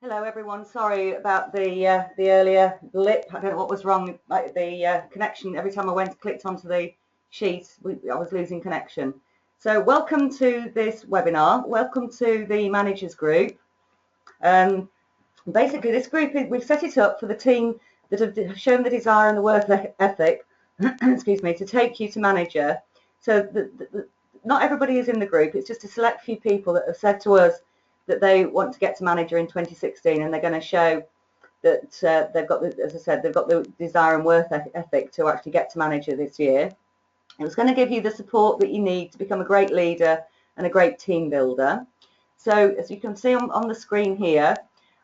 Hello everyone, sorry about the earlier blip. I don't know what was wrong, like the connection. Every time I clicked onto the sheet, I was losing connection. So welcome to this webinar. Welcome to the managers group. Basically this group, we've set it up for the team that have shown the desire and the work ethic, excuse me, to take you to manager. So not everybody is in the group. It's just a select few people that have said to us that they want to get to manager in 2016, and they're going to show that they've got, as I said, they've got the desire and work ethic to actually get to manager this year. It's going to give you the support that you need to become a great leader and a great team builder. So as you can see on the screen here,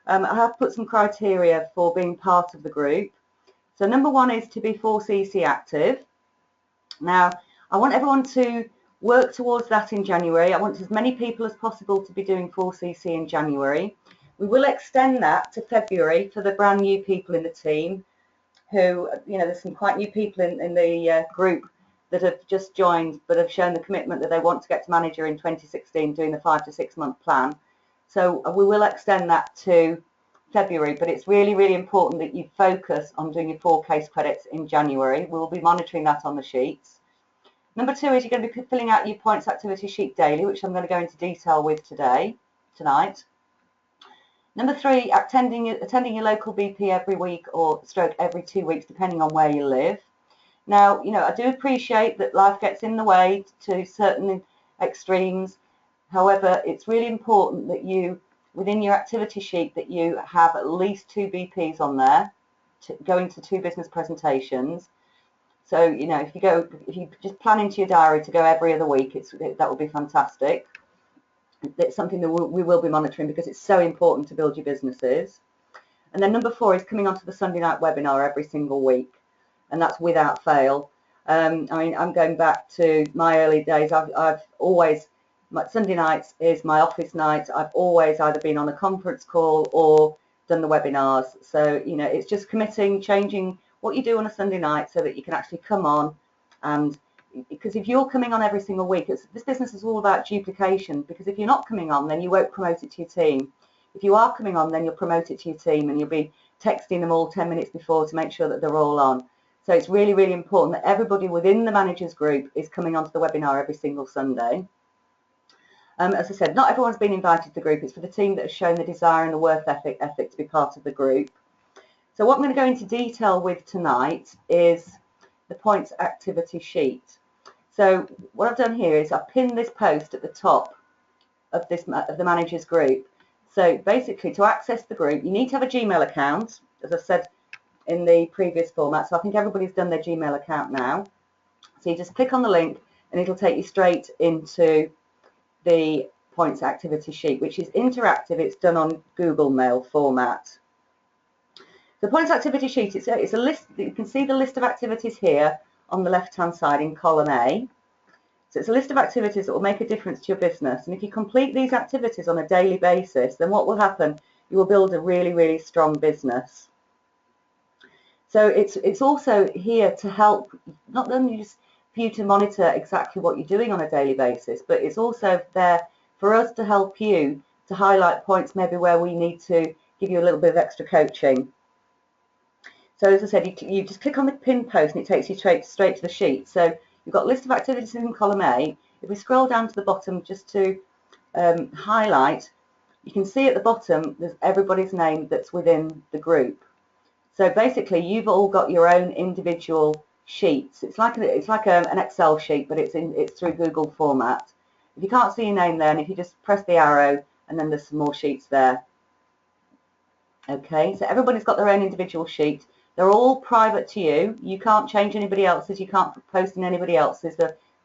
I have put some criteria for being part of the group. So number one is to be 4cc active. Now I want everyone to work towards that in January. I want as many people as possible to be doing 4cc in January. We will extend that to February for the brand new people in the team who, you know, there's some quite new people in the group that have just joined but have shown the commitment that they want to get to manager in 2016 doing the 5 to 6 month plan. So we will extend that to February, but it's really, really important that you focus on doing your 4 case credits in January. We'll be monitoring that on the sheets. Number two is you're going to be filling out your points activity sheet daily, which I'm going to go into detail with tonight. Number three, attending your local BP every week or stroke every 2 weeks, depending on where you live. Now, you know, I do appreciate that life gets in the way to certain extremes. However, it's really important that you, within your activity sheet, that you have at least 2 BPs on there, going to 2 business presentations. So, you know, if you just plan into your diary to go every other week, that would be fantastic. It's something that we will be monitoring because it's so important to build your businesses. And then number 4 is coming onto the Sunday night webinar every single week, and that's without fail. I mean, I'm going back to my early days. I've always, Sunday nights is my office night. I've always either been on a conference call or done the webinars. So, you know, it's just committing, changing what you do on a Sunday night so that you can actually come on. And because if you're coming on every single week, this business is all about duplication, because if you're not coming on, then you won't promote it to your team. If you are coming on, then you'll promote it to your team and you'll be texting them all 10 minutes before to make sure that they're all on. So it's really, really important that everybody within the managers group is coming onto the webinar every single Sunday. As I said, not everyone's been invited to the group. It's for the team that has shown the desire and the work ethic to be part of the group. So what I'm going to go into detail with tonight is the points activity sheet. So what I've done here is I've pinned this post at the top of the managers group. So basically, to access the group, you need to have a Gmail account, as I said in the previous format. So I think everybody's done their Gmail account now. So you just click on the link and it'll take you straight into the points activity sheet, which is interactive. It's done on Google Mail format. The points activity sheet, it's a list. You can see the list of activities here on the left-hand side in column A. So it's a list of activities that will make a difference to your business. And if you complete these activities on a daily basis, then what will happen? You will build a really, really strong business. So it's also here to help, not only just for you to monitor exactly what you're doing on a daily basis, but it's also there for us to help you to highlight points maybe where we need to give you a little bit of extra coaching. So as I said, you just click on the pin post and it takes you straight to the sheet. So you've got a list of activities in column A. If we scroll down to the bottom just to highlight, you can see at the bottom there's everybody's name that's within the group. So basically you've all got your own individual sheets. It's like an Excel sheet, but it's through Google format. If you can't see your name there, and if you just press the arrow and then there's some more sheets there. Okay, so everybody's got their own individual sheet. They're all private to you. You can't change anybody else's. You can't post in anybody else's.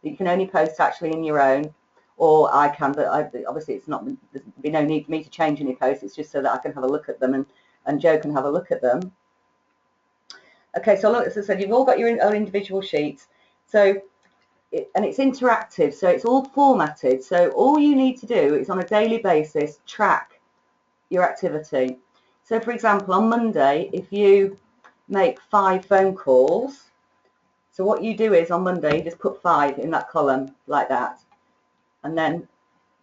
You can only post actually in your own, or I can, but obviously there's be no need for me to change any posts. It's just so that I can have a look at them and Joe can have a look at them. Okay, so look, as I said, you've all got your own individual sheets. So, and it's interactive, so it's all formatted. So all you need to do is on a daily basis track your activity. So for example, on Monday, if you make 5 phone calls, so what you do is on Monday you just put 5 in that column like that, and then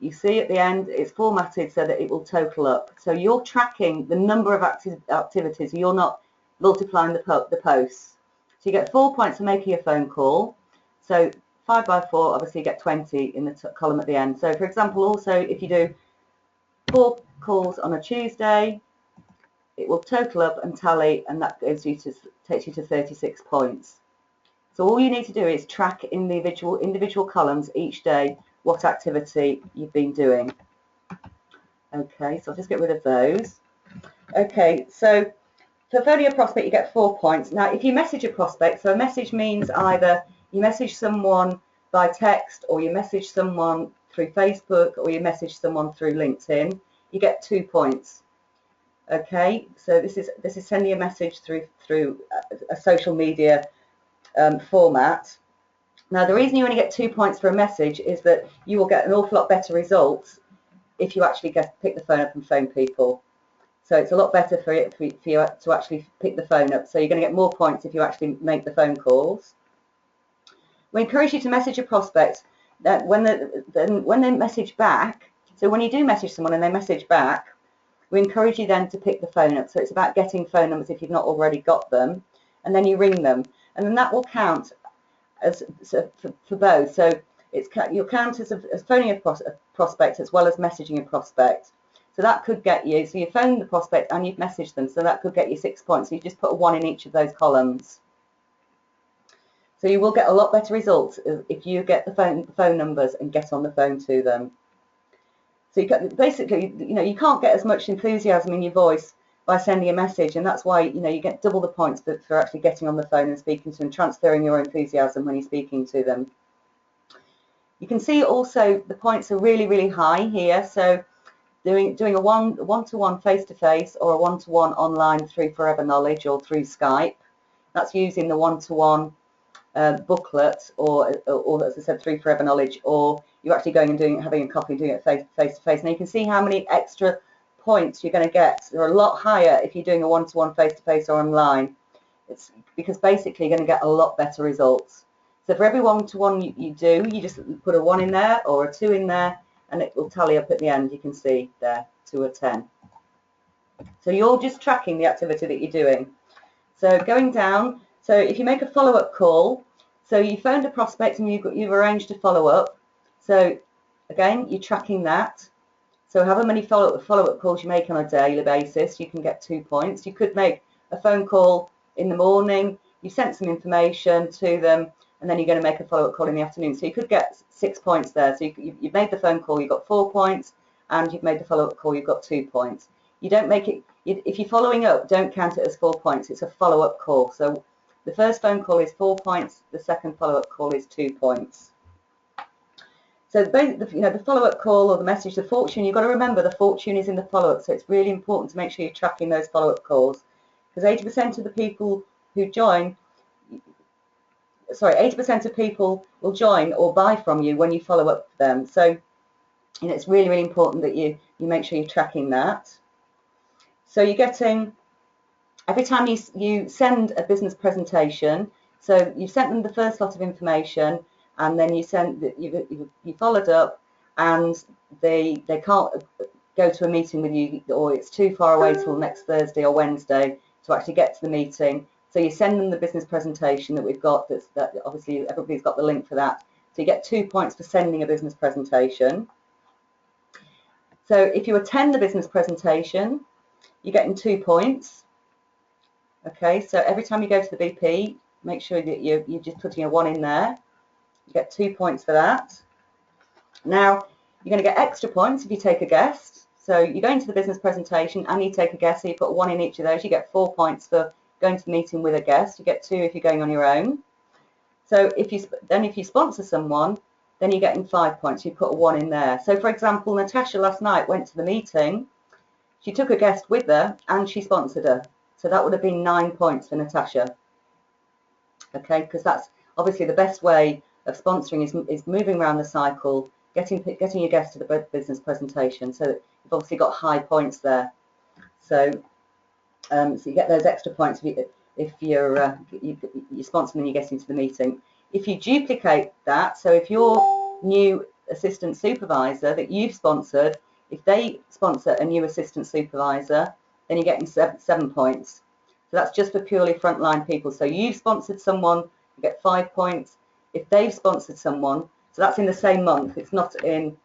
you see at the end, it's formatted so that it will total up. So you're tracking the number of activities. You're not multiplying the posts. So you get 4 points for making a phone call. So 5 by 4, obviously you get 20 in the column at the end. So for example, also if you do 4 calls on a Tuesday, it will total up and tally, and that takes you to 36 points. So all you need to do is track in the individual columns each day what activity you've been doing. Okay, so I'll just get rid of those. Okay, so for phoning a prospect, you get 4 points. Now, if you message a prospect, so a message means either you message someone by text, or you message someone through Facebook, or you message someone through LinkedIn, you get 2 points. Okay, so this is sending a message through a social media format. Now, the reason you only get 2 points for a message is that you will get an awful lot better results if you actually pick the phone up and phone people. So it's a lot better for you to actually pick the phone up. So you're going to get more points if you actually make the phone calls. We encourage you to message a prospect that when they message back. So when you do message someone and they message back, we encourage you then to pick the phone up. So it's about getting phone numbers if you've not already got them, and then you ring them, and then that will count as for both. So you'll count as phoning a prospect as well as messaging a prospect. So that could get you, so you phoned the prospect and you've messaged them, so that could get you 6 points. So you just put a 1 in each of those columns. So you will get a lot better results if you get the phone numbers and get on the phone to them. So basically, you can't get as much enthusiasm in your voice by sending a message, and that's why you get double the points for actually getting on the phone and speaking to them, transferring your enthusiasm when you're speaking to them. You can see also the points are really, really high here. So doing a one-to-one face-to-face or a one-to-one online through Forever Knowledge or through Skype, that's using the one-to-one booklet, or as I said, through Forever Knowledge, or you're actually going and having a coffee and doing it face-to-face. Now you can see how many extra points you're going to get. They're a lot higher if you're doing a one-to-one face-to-face or online. It's because basically you're going to get a lot better results. So for every one-to-one you do, you just put a 1 in there or a 2 in there, and it will tally up at the end. You can see there, 2 or 10. So you're just tracking the activity that you're doing. So going down, so if you make a follow-up call, so you phoned a prospect and you've arranged a follow-up. So again, you're tracking that. So however many follow-up calls you make on a daily basis, you can get 2 points. You could make a phone call in the morning, you sent some information to them, and then you're going to make a follow-up call in the afternoon. So you could get 6 points there. So you've made the phone call, you've got 4 points, and you've made the follow-up call, you've got 2 points. You don't make it, if you're following up, don't count it as 4 points. It's a follow-up call. So the first phone call is 4 points, the second follow-up call is 2 points. So the follow-up call or the message, the fortune, you've got to remember the fortune is in the follow-up. So it's really important to make sure you're tracking those follow-up calls, because 80% of the people who join, 80% of people will join or buy from you when you follow up with them. So it's really, really important that you make sure you're tracking that. So you're getting, every time you send a business presentation, so you've sent them the first lot of information, and then you followed up, and they can't go to a meeting with you, or it's too far away till next Thursday or Wednesday to actually get to the meeting. So you send them the business presentation that we've got. That obviously everybody's got the link for that. So you get 2 points for sending a business presentation. So if you attend the business presentation, you're getting 2 points. Okay, so every time you go to the BP, make sure that you're just putting a 1 in there. You get 2 points for that. Now, you're going to get extra points if you take a guest. So you're going to the business presentation and you take a guest, so you put 1 in each of those. You get 4 points for going to the meeting with a guest. You get 2 if you're going on your own. So if you sponsor someone, then you're getting 5 points. You put a 1 in there. So for example, Natasha last night went to the meeting. She took a guest with her and she sponsored her. So that would have been 9 points for Natasha. Okay, because that's obviously the best way of sponsoring is moving around the cycle, getting your guest to the business presentation. So you've obviously got high points there. So so you get those extra points if you're sponsoring and you're getting to the meeting. If you duplicate that, so if you're new assistant supervisor that you've sponsored, if they sponsor a new assistant supervisor, then you're getting 7 points. So that's just for purely frontline people. So you've sponsored someone, you get 5 points. If they've sponsored someone, so that's in the same month, it's not in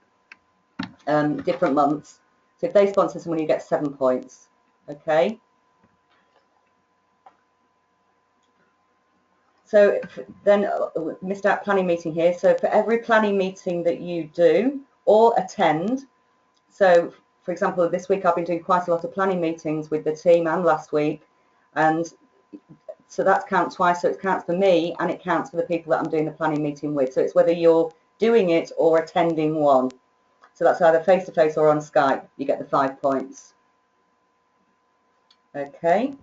different months. So if they sponsor someone, you get 7 points. Okay. So then, missed out planning meeting here. So for every planning meeting that you do or attend, so for example, this week I've been doing quite a lot of planning meetings with the team and last week, and so that counts twice. So it counts for me and it counts for the people that I'm doing the planning meeting with. So it's whether you're doing it or attending one. So that's either face-to-face or on Skype. You get the 5 points. Okay.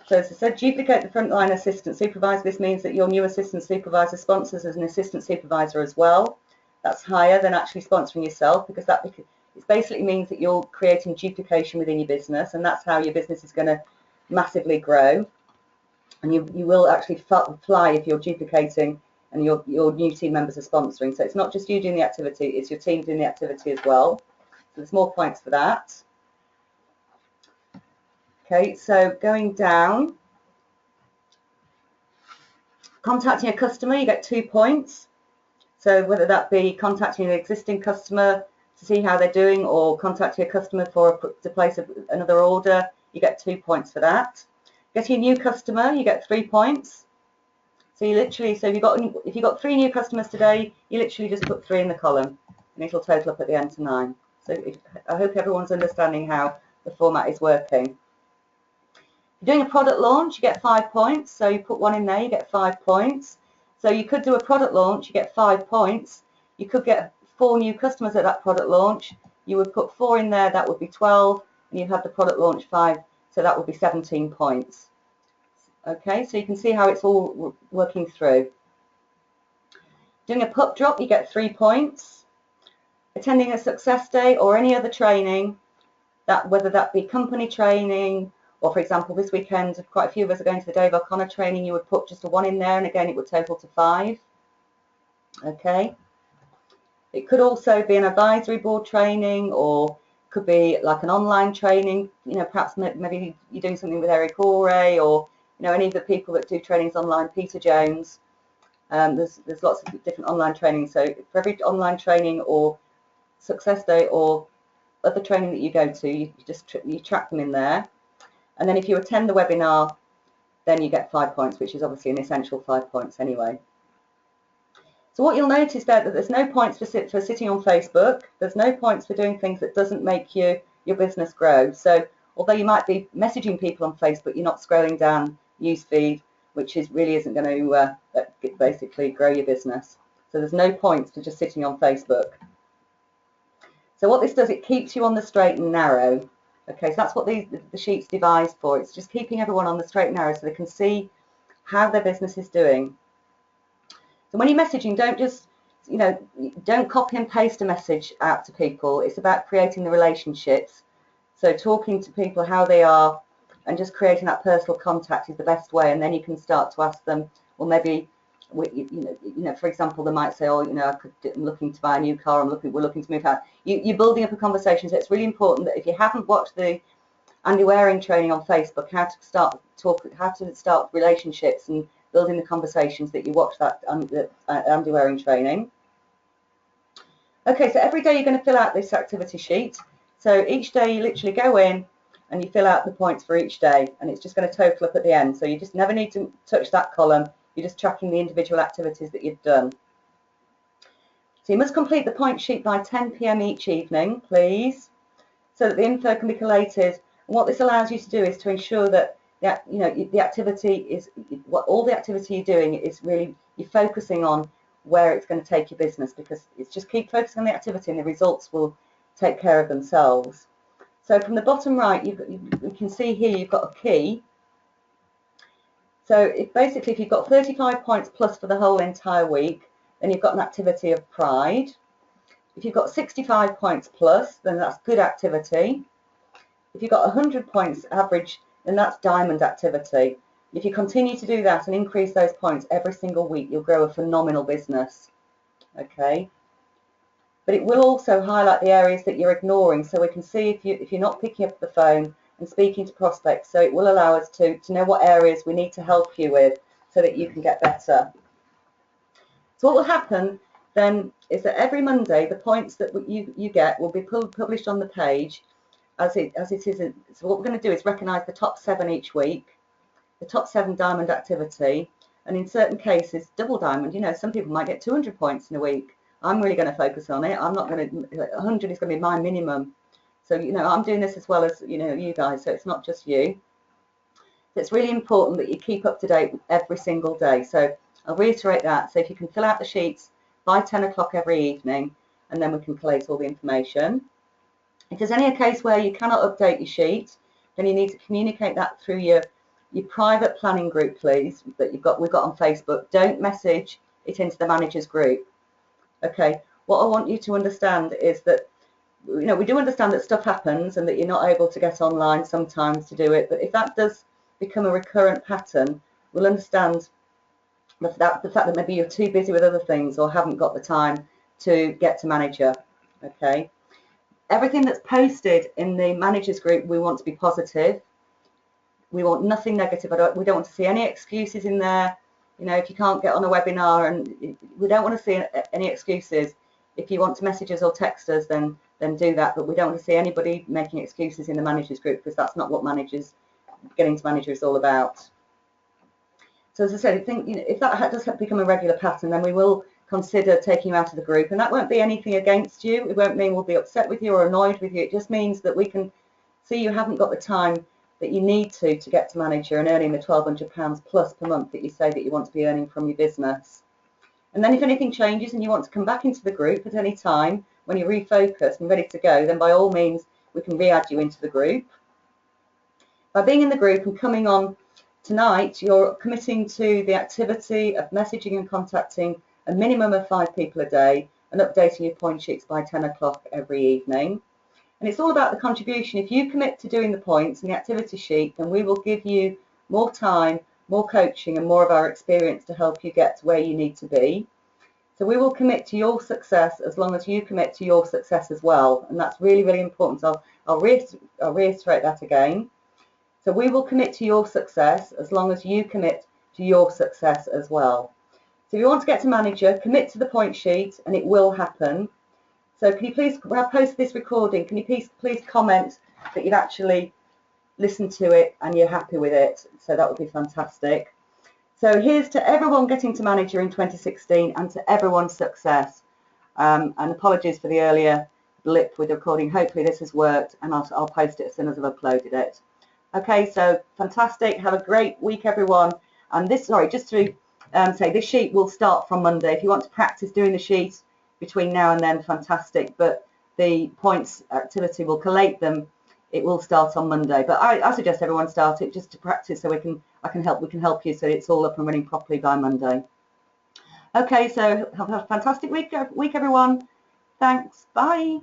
So as I said, duplicate the frontline assistant supervisor. This means that your new assistant supervisor sponsors as an assistant supervisor as well. That's higher than actually sponsoring yourself, because it basically means that you're creating duplication within your business, and that's how your business is going to massively grow. And you will actually fly if you're duplicating and your new team members are sponsoring. So it's not just you doing the activity, it's your team doing the activity as well. So there's more points for that. Okay, so going down, contacting a customer, you get 2 points. So whether that be contacting an existing customer to see how they're doing, or contacting a customer to place another order, you get 2 points for that. Getting a new customer, you get 3 points. So you literally, so if you've got 3 new customers today, you literally just put 3 in the column, and it'll total up at the end to 9. So I hope everyone's understanding how the format is working. If you're doing a product launch, you get 5 points. So you put 1 in there, you get 5 points. So you could do a product launch, you get 5 points. You could get 4 new customers at that product launch. You would put 4 in there, that would be 12, and you'd have the product launch 5, so that would be 17 points. Okay, so you can see how it's all working through. Doing a pup drop, you get 3 points. Attending a success day or any other training, whether that be company training, or for example, this weekend, quite a few of us are going to the Dave O'Connor training, you would put just a 1 in there, and again, it would total to 5. Okay. It could also be an advisory board training, or could be like an online training, perhaps maybe you're doing something with Eric Ore, or any of the people that do trainings online, Peter Jones. There's lots of different online trainings. So for every online training or success day or other training that you go to, you track them in there. And then if you attend the webinar, then you get 5 points, which is obviously an essential 5 points anyway. So what you'll notice there, that there's no points for sitting on Facebook. There's no points for doing things that doesn't make your business grow. So although you might be messaging people on Facebook, you're not scrolling down newsfeed, which really isn't going to basically grow your business. So there's no points for just sitting on Facebook. So what this does, it keeps you on the straight and narrow. Okay, so that's what the sheet's devised for. It's just keeping everyone on the straight and narrow so they can see how their business is doing. So when you're messaging, don't copy and paste a message out to people. It's about creating the relationships. So talking to people how they are and just creating that personal contact is the best way. And then you can start to ask them, well, maybe, for example, they might say, oh, I'm looking to buy a new car. We're looking to move out. You're building up a conversation. So it's really important that if you haven't watched the Andy Waring training on Facebook, how to start relationships and building the conversations, that you watch that Andy Waring training. Okay, so every day you're going to fill out this activity sheet. So each day you literally go in and you fill out the points for each day, and it's just going to total up at the end. So you just never need to touch that column. You're just tracking the individual activities that you've done. So you must complete the point sheet by 10 p.m. each evening, please, so that the info can be collated. And what this allows you to do is to ensure that the activity is all the activity you're doing is really, you're focusing on where it's going to take your business, because it's just keep focusing on the activity and the results will take care of themselves. So from the bottom right, you can see here you've got a key. So basically if you've got 35 points plus for the whole entire week, then you've got an activity of pride. If you've got 65 points plus, then that's good activity. If you've got 100 points average, then that's diamond activity. If you continue to do that and increase those points every single week, you'll grow a phenomenal business. Okay. but it will also highlight the areas that you're ignoring, so we can see if you're not picking up the phone and speaking to prospects. So it will allow us to know what areas we need to help you with so that you can get better. So what will happen then is that every Monday the points that you get will be published on the page as it is. So what we're going to do is recognise the top 7 each week, the top 7 diamond activity, and in certain cases double diamond. You know, some people might get 200 points in a week. I'm really going to focus on it. I'm not going to, 100 is going to be my minimum. So, you know, I'm doing this as well as, you know, you guys, so it's not just you. So it's really important that you keep up to date every single day. So I'll reiterate that. So if you can fill out the sheets by 10 o'clock every evening, and then we can collate all the information. If there's any case where you cannot update your sheet, then you need to communicate that through your private planning group, please, that we've got on Facebook. Don't message it into the managers group. Okay, what I want you to understand is that, you know, we do understand that stuff happens and that you're not able to get online sometimes to do it, but if that does become a recurrent pattern, we'll understand the fact that maybe you're too busy with other things or haven't got the time to get to manager. Okay, everything that's posted in the managers group, we want to be positive. We want nothing negative. We don't want to see any excuses in there. You know, if you can't get on a webinar, and we don't want to see any excuses. If you want to message us or text us, then do that. But we don't want to see anybody making excuses in the managers group, because that's not what getting to manager is all about. So as I said, I think, you know, if that does become a regular pattern, then we will consider taking you out of the group, and that won't be anything against you. It won't mean we'll be upset with you or annoyed with you. It just means that we can see you haven't got the time that you need to get to manager and earning the £1,200 plus per month that you say that you want to be earning from your business. And then if anything changes and you want to come back into the group at any time when you're refocused and ready to go, then by all means we can re-add you into the group. By being in the group and coming on tonight, you're committing to the activity of messaging and contacting a minimum of 5 people a day and updating your point sheets by 10 o'clock every evening. And it's all about the contribution. If you commit to doing the points and the activity sheet, then we will give you more time, more coaching, and more of our experience to help you get to where you need to be. So we will commit to your success as long as you commit to your success as well. And that's really, really important. So I'll reiterate that again. So we will commit to your success as long as you commit to your success as well. So if you want to get to manager, commit to the point sheet and it will happen. So can you please, when I post this recording, can you please comment that you've actually listened to it and you're happy with it? So that would be fantastic. So here's to everyone getting to manager in 2016 and to everyone's success. And apologies for the earlier blip with the recording. Hopefully this has worked, and I'll post it as soon as I've uploaded it. Okay, so fantastic. Have a great week, everyone. And this, sorry, just to say, this sheet will start from Monday. If you want to practice doing the sheet between now and then, fantastic. But the points activity will collate them. It will start on Monday. But I suggest everyone start it just to practice, so we can help you so it's all up and running properly by Monday. Okay, so have a fantastic week everyone. Thanks. Bye.